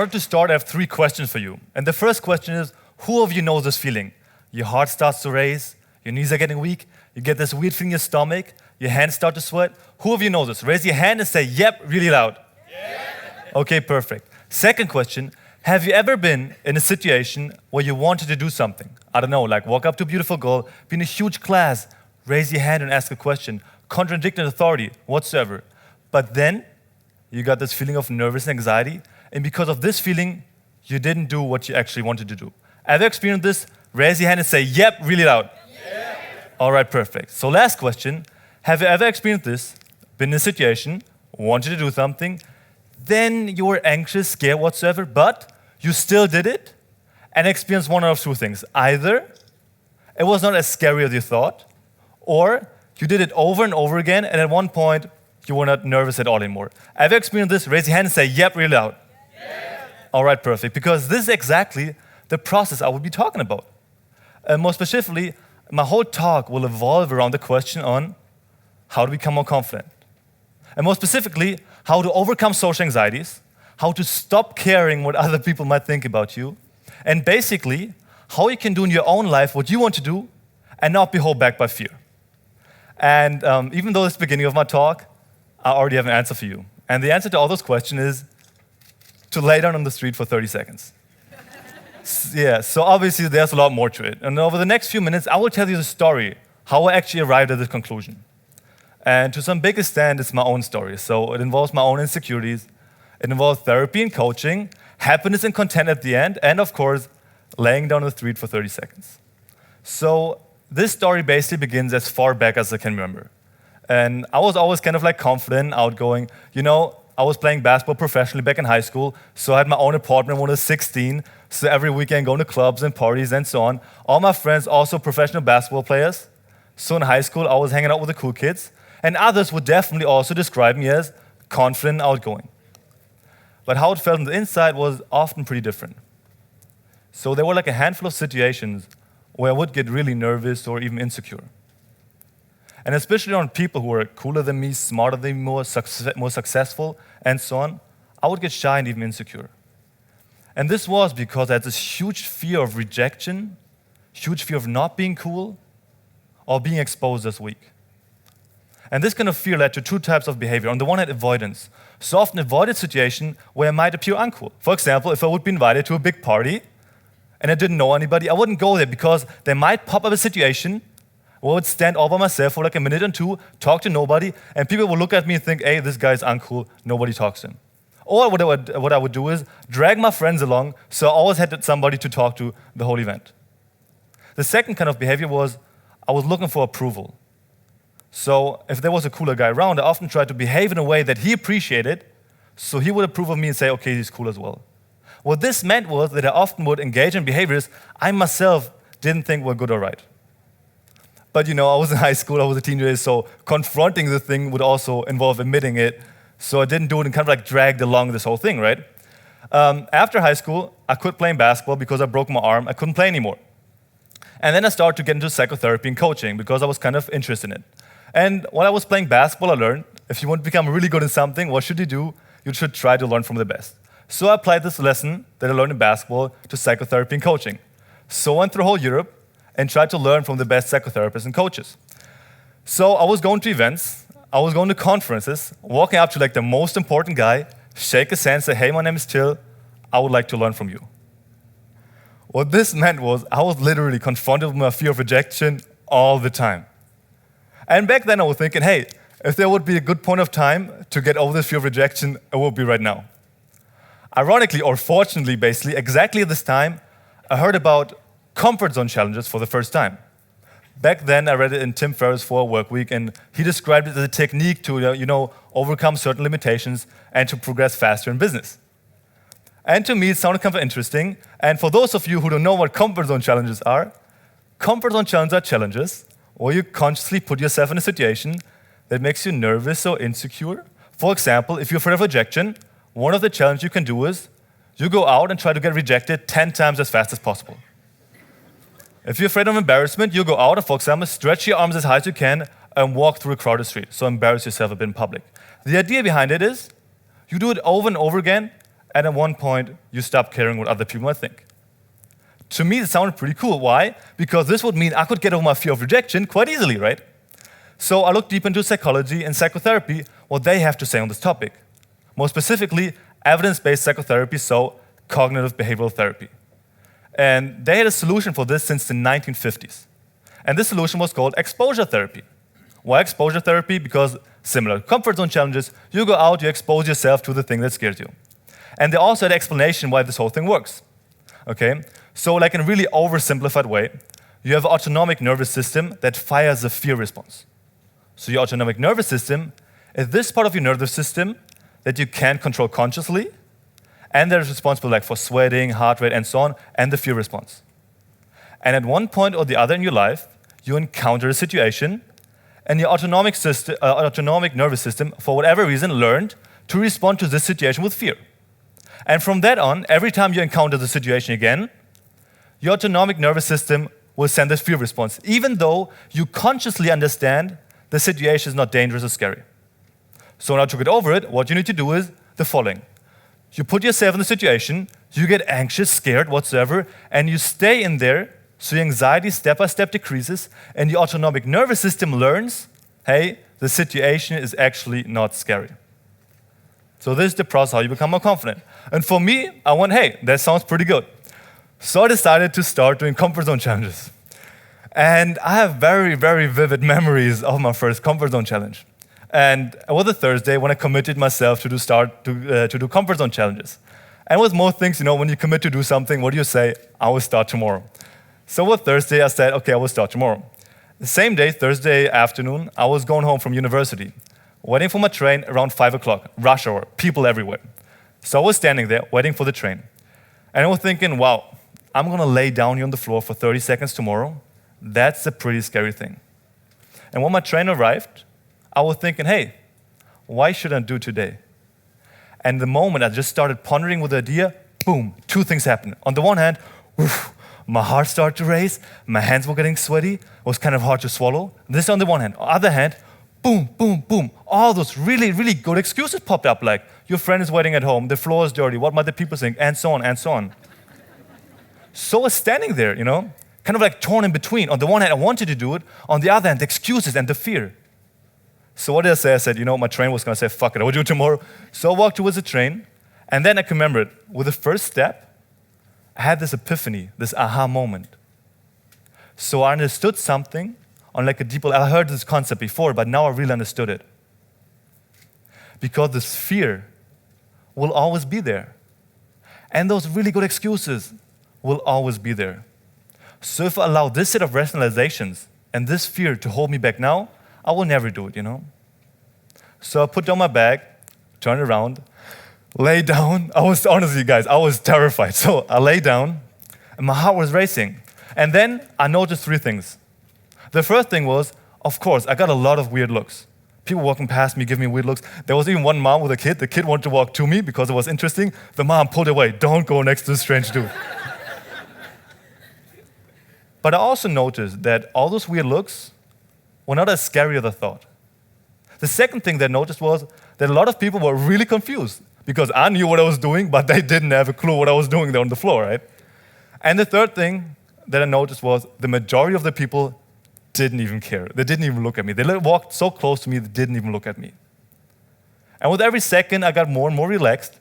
order to start, I have 3 questions for you. And the first question is, who of you knows this feeling? Your heart starts to race, your knees are getting weak, you get this weird feeling in your stomach, your hands start to sweat. Who of you knows this? Raise your hand and say, yep, really loud. Yeah. Okay, perfect. Second question, have you ever been in a situation where you wanted to do something? I don't know, like walk up to a beautiful girl, be in a huge class, raise your hand and ask a question, contradict an authority whatsoever. But then you got this feeling of nervous anxiety, and because of this feeling, you didn't do what you actually wanted to do. Have you experienced this? Raise your hand and say, yep, really loud. Yeah. All right, perfect. So last question, have you ever experienced this, been in a situation, wanted to do something, then you were anxious, scared whatsoever, but you still did it and experienced one of 2 things. Either it was not as scary as you thought, or you did it over and over again, and at one point, you were not nervous at all anymore. Have you experienced this? Raise your hand and say, yep, really loud. Yeah. All right, perfect. Because this is exactly the process I will be talking about. More specifically, my whole talk will evolve around the question on how to become more confident. And more specifically, how to overcome social anxieties, how to stop caring what other people might think about you, and basically, how you can do in your own life what you want to do and not be held back by fear. And even though it's the beginning of my talk, I already have an answer for you. And the answer to all those questions is to lay down on the street for 30 seconds. Yeah, so obviously there's a lot more to it. And over the next few minutes, I will tell you the story, how I actually arrived at this conclusion. And to some big extent, it's my own story. So it involves my own insecurities. It involves therapy and coaching, happiness and content at the end, and of course, laying down on the street for 30 seconds. So this story basically begins as far back as I can remember. And I was always kind of like confident, outgoing. You know, I was playing basketball professionally back in high school, so I had my own apartment when I was 16, so every weekend going to clubs and parties and so on. All my friends also professional basketball players. So in high school, I was hanging out with the cool kids, and others would definitely also describe me as confident and outgoing. But how it felt on the inside was often pretty different. So there were like a handful of situations where I would get really nervous or even insecure. And especially on people who were cooler than me, smarter than me, more successful, and so on, I would get shy and even insecure. And this was because I had this huge fear of rejection, huge fear of not being cool, or being exposed as weak. And this kind of fear led to 2 types of behavior. On the one hand, avoidance. So often avoided situation where I might appear uncool. For example, if I would be invited to a big party and I didn't know anybody, I wouldn't go there because there might pop up a situation where I would stand all by myself for like a minute or 2, talk to nobody, and people would look at me and think, hey, this guy's uncool, nobody talks to him. Or what I would do is drag my friends along, so I always had somebody to talk to the whole event. The second kind of behavior was I was looking for approval. So if there was a cooler guy around, I often tried to behave in a way that he appreciated, so he would approve of me and say, okay, he's cool as well. What this meant was that I often would engage in behaviors I myself didn't think were good or right. But you know, I was in high school, I was a teenager, so confronting the thing would also involve admitting it, so I didn't do it and kind of like dragged along this whole thing, right? After high school, I quit playing basketball because I broke my arm, I couldn't play anymore. And then I started to get into psychotherapy and coaching because I was kind of interested in it. And while I was playing basketball, I learned if you want to become really good in something, what should you do? You should try to learn from the best. So I applied this lesson that I learned in basketball to psychotherapy and coaching. So I went through whole Europe and tried to learn from the best psychotherapists and coaches. So I was going to events, I was going to conferences, walking up to like the most important guy, shake his hand, say, hey, my name is Till, I would like to learn from you. What this meant was I was literally confronted with my fear of rejection all the time. And back then I was thinking, hey, if there would be a good point of time to get over this fear of rejection, it would be right now. Ironically, or fortunately, basically, exactly at this time, I heard about comfort zone challenges for the first time. Back then, I read it in Tim Ferriss' 4 Work Week, and he described it as a technique to, overcome certain limitations and to progress faster in business. And to me, it sounded kind of interesting. And for those of you who don't know what comfort zone challenges are challenges where you consciously put yourself in a situation that makes you nervous or insecure. For example, if you're afraid of rejection, one of the challenges you can do is you go out and try to get rejected 10 times as fast as possible. If you're afraid of embarrassment, you go out and, for example, stretch your arms as high as you can and walk through a crowded street, so embarrass yourself a bit in public. The idea behind it is you do it over and over again and at one point, you stop caring what other people might think. To me, it sounded pretty cool. Why? Because this would mean I could get over my fear of rejection quite easily, right? So I looked deep into psychology and psychotherapy, what they have to say on this topic. More specifically, evidence-based psychotherapy, so cognitive behavioral therapy. And they had a solution for this since the 1950s. And this solution was called exposure therapy. Why exposure therapy? Because similar to comfort zone challenges, you go out, you expose yourself to the thing that scares you. And they also had an explanation why this whole thing works. Okay? So like in a really oversimplified way, you have an autonomic nervous system that fires a fear response. So your autonomic nervous system is this part of your nervous system that you can't control consciously, and that is responsible like for sweating, heart rate, and so on, and the fear response. And at one point or the other in your life, you encounter a situation, and your autonomic nervous system, for whatever reason, learned to respond to this situation with fear. And from that on, every time you encounter the situation again, your autonomic nervous system will send this fear response, even though you consciously understand the situation is not dangerous or scary. So now to get over it, what you need to do is the following. You put yourself in the situation, you get anxious, scared, whatsoever, and you stay in there, so your anxiety step by step decreases, and your autonomic nervous system learns, hey, the situation is actually not scary. So this is the process how you become more confident. And for me, I went, hey, that sounds pretty good. So I decided to start doing comfort zone challenges. And I have very, very vivid memories of my first comfort zone challenge. And it was a Thursday when I committed myself to do comfort zone challenges. And with most things, when you commit to do something, what do you say? I will start tomorrow. So with Thursday, I said, okay, I will start tomorrow. The same day, Thursday afternoon, I was going home from university, waiting for my train around 5 o'clock, rush hour, people everywhere. So I was standing there waiting for the train. And I was thinking, wow, I'm gonna lay down here on the floor for 30 seconds tomorrow. That's a pretty scary thing. And when my train arrived, I was thinking, hey, why should I do today? And the moment I just started pondering with the idea, boom, two things happened. On the one hand, my heart started to race, my hands were getting sweaty, it was kind of hard to swallow. This on the one hand. On the other hand, boom, boom, boom. All those really, really good excuses popped up, like your friend is waiting at home, the floor is dirty, what might the people think, and so on, and so on. So I was standing there, kind of like torn in between. On the one hand, I wanted to do it. On the other hand, the excuses and the fear. So what did I say? I said, my train was going to say, fuck it, I will do it tomorrow. So I walked towards the train, and then I can remember it. With the first step, I had this epiphany, this aha moment. So I understood something on like a deep level. I heard this concept before, but now I really understood it. Because this fear will always be there. And those really good excuses will always be there. So if I allow this set of rationalizations and this fear to hold me back now, I will never do it, So I put down my bag, turned around, lay down. Honestly, guys, I was terrified. So I lay down, and my heart was racing. And then I noticed three things. The first thing was, of course, I got a lot of weird looks. People walking past me, giving me weird looks. There was even one mom with a kid. The kid wanted to walk to me because it was interesting. The mom pulled away. Don't go next to this strange dude. But I also noticed that all those weird looks were not as scary as I thought. The second thing that I noticed was that a lot of people were really confused because I knew what I was doing, but they didn't have a clue what I was doing there on the floor, right? And the third thing that I noticed was the majority of the people didn't even care. They didn't even look at me. They walked so close to me, they didn't even look at me. And with every second, I got more and more relaxed.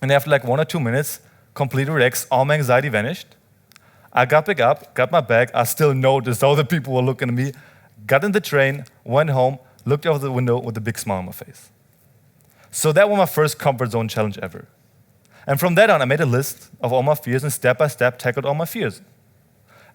And after like 1 or 2 minutes, completely relaxed, all my anxiety vanished. I got back up, got my bag. I still noticed all the people were looking at me. Got in the train, went home, looked out the window with a big smile on my face. So that was my first comfort zone challenge ever. And from that on, I made a list of all my fears and step by step tackled all my fears.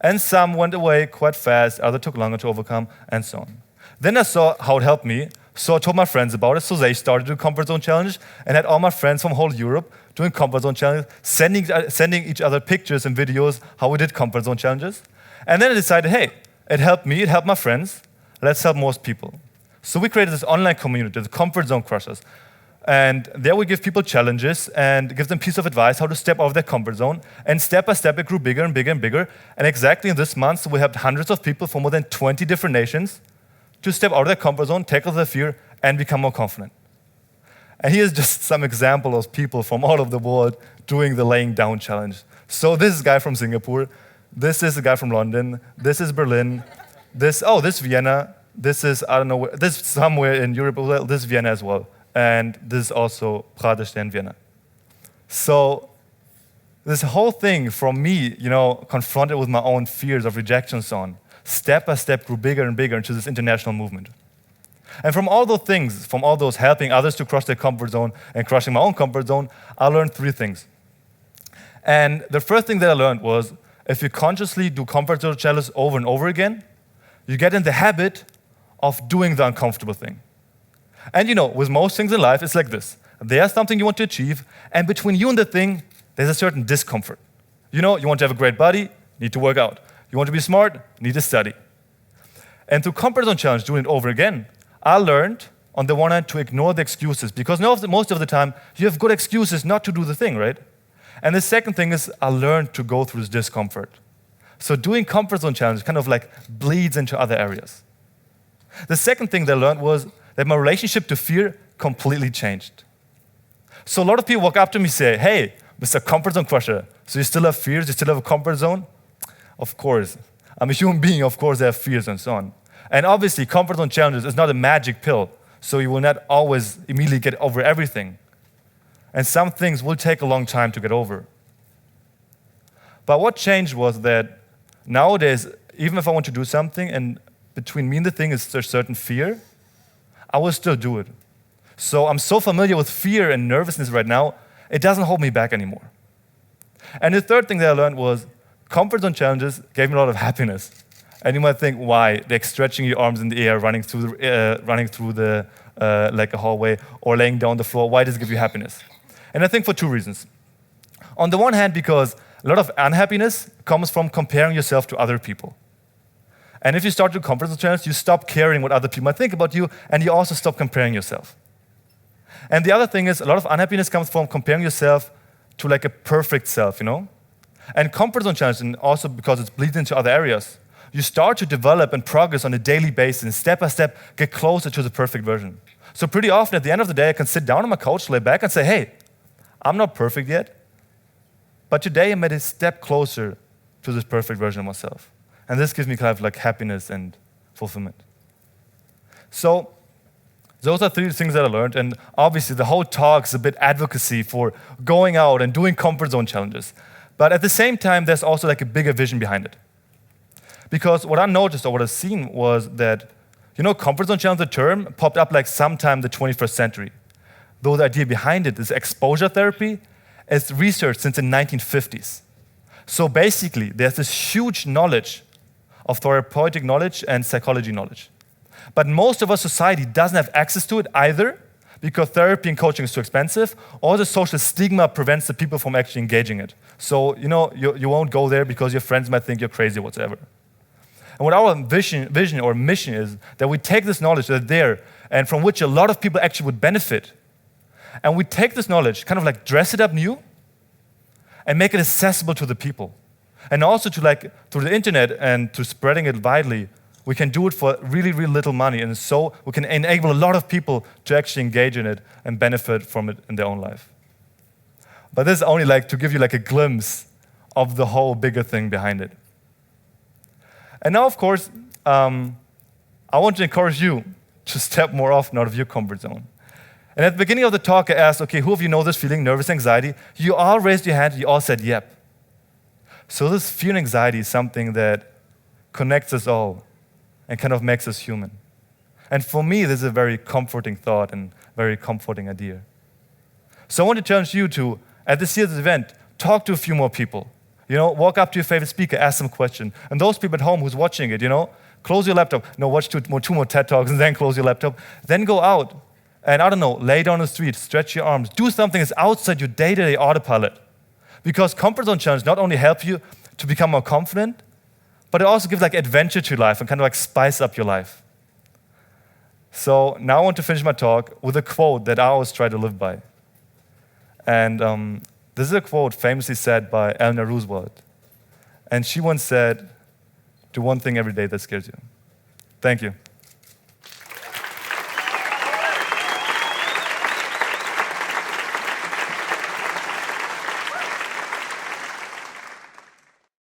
And some went away quite fast, others took longer to overcome, and so on. Then I saw how it helped me, so I told my friends about it, so they started doing comfort zone challenge, and had all my friends from whole Europe doing comfort zone challenges, sending each other pictures and videos how we did comfort zone challenges. And then I decided, hey, it helped me, it helped my friends, let's help most people. So we created this online community, the Comfort Zone Crushers. And there we give people challenges and give them piece of advice how to step out of their comfort zone. And step by step, it grew bigger and bigger and bigger. And exactly in this month, we helped hundreds of people from more than 20 different nations to step out of their comfort zone, tackle their fear, and become more confident. And here's just some example of people from all over the world doing the laying down challenge. So this is a guy from Singapore. This is a guy from London. This is Berlin. This is Vienna. This is, I don't know, this is somewhere in Europe. This is Vienna as well. And this is also Pradesh and Vienna. So this whole thing from me, confronted with my own fears of rejection and so on, step by step grew bigger and bigger into this international movement. And from all those things, from all those helping others to crush their comfort zone and crushing my own comfort zone, I learned 3 things. And the first thing that I learned was, if you consciously do comfort zone challenges over and over again, you get in the habit of doing the uncomfortable thing. And with most things in life, it's like this. There's something you want to achieve, and between you and the thing, there's a certain discomfort. You want to have a great body, need to work out. You want to be smart, need to study. And through comfort zone challenge, doing it over again, I learned, on the one hand, to ignore the excuses, because most of the time, you have good excuses not to do the thing, right? And the second thing is, I learned to go through this discomfort. So doing comfort zone challenge kind of like bleeds into other areas. The second thing that I learned was that my relationship to fear completely changed. So a lot of people walk up to me and say, hey, Mr. Comfort Zone Crusher, so you still have fears, you still have a comfort zone? Of course. I'm a human being, of course I have fears and so on. And obviously, comfort zone challenges is not a magic pill, so you will not always immediately get over everything. And some things will take a long time to get over. But what changed was that nowadays, even if I want to do something and between me and the thing is there's certain fear, I will still do it. So I'm so familiar with fear and nervousness right now, it doesn't hold me back anymore. And the third thing that I learned was comfort zone challenges gave me a lot of happiness. And you might think, why? Like stretching your arms in the air, running through the like a hallway, or laying down on the floor. Why does it give you happiness? And I think for 2 reasons. On the one hand, because a lot of unhappiness comes from comparing yourself to other people. And if you start to comfort zone challenge, you stop caring what other people might think about you, and you also stop comparing yourself. And the other thing is, a lot of unhappiness comes from comparing yourself to like a perfect self, And comfort zone challenge, and also because it bleeds into other areas, you start to develop and progress on a daily basis, and step by step, get closer to the perfect version. So pretty often, at the end of the day, I can sit down on my couch, lay back, and say, hey, I'm not perfect yet, but today I made a step closer to this perfect version of myself. And this gives me kind of like happiness and fulfillment. So those are 3 things that I learned, and obviously the whole talk is a bit advocacy for going out and doing comfort zone challenges. But at the same time, there's also like a bigger vision behind it. Because what I noticed or what I've seen was that, comfort zone challenge, the term, popped up like sometime in the 21st century. Though the idea behind it is exposure therapy, it's researched since the 1950s. So basically, there's this huge knowledge of therapeutic knowledge and psychology knowledge. But most of our society doesn't have access to it either, because therapy and coaching is too expensive, or the social stigma prevents the people from actually engaging it. So, you won't go there because your friends might think you're crazy or whatever. And what our vision or mission is that we take this knowledge that's there and from which a lot of people actually would benefit, and we take this knowledge, kind of like dress it up new, and make it accessible to the people. And also to through the internet and to spreading it widely, we can do it for really, really little money. And so we can enable a lot of people to actually engage in it and benefit from it in their own life. But this is only to give you a glimpse of the whole bigger thing behind it. And now, of course, I want to encourage you to step more often out of your comfort zone. And at the beginning of the talk, I asked, okay, who of you know this feeling, nervous anxiety? You all raised your hand, you all said, yep. So this fear and anxiety is something that connects us all and kind of makes us human. And for me, this is a very comforting thought and very comforting idea. So I want to challenge you to, at this year's event, talk to a few more people. Walk up to your favorite speaker, ask them a question. And those people at home who's watching it, close your laptop. Watch two more TED Talks and then close your laptop. Then go out and, lay down on the street, stretch your arms. Do something that's outside your day-to-day autopilot. Because comfort zone challenge not only help you to become more confident, but it also gives adventure to your life and kind of spice up your life. So now I want to finish my talk with a quote that I always try to live by. And this is a quote famously said by Eleanor Roosevelt. And she once said, do one thing every day that scares you. Thank you.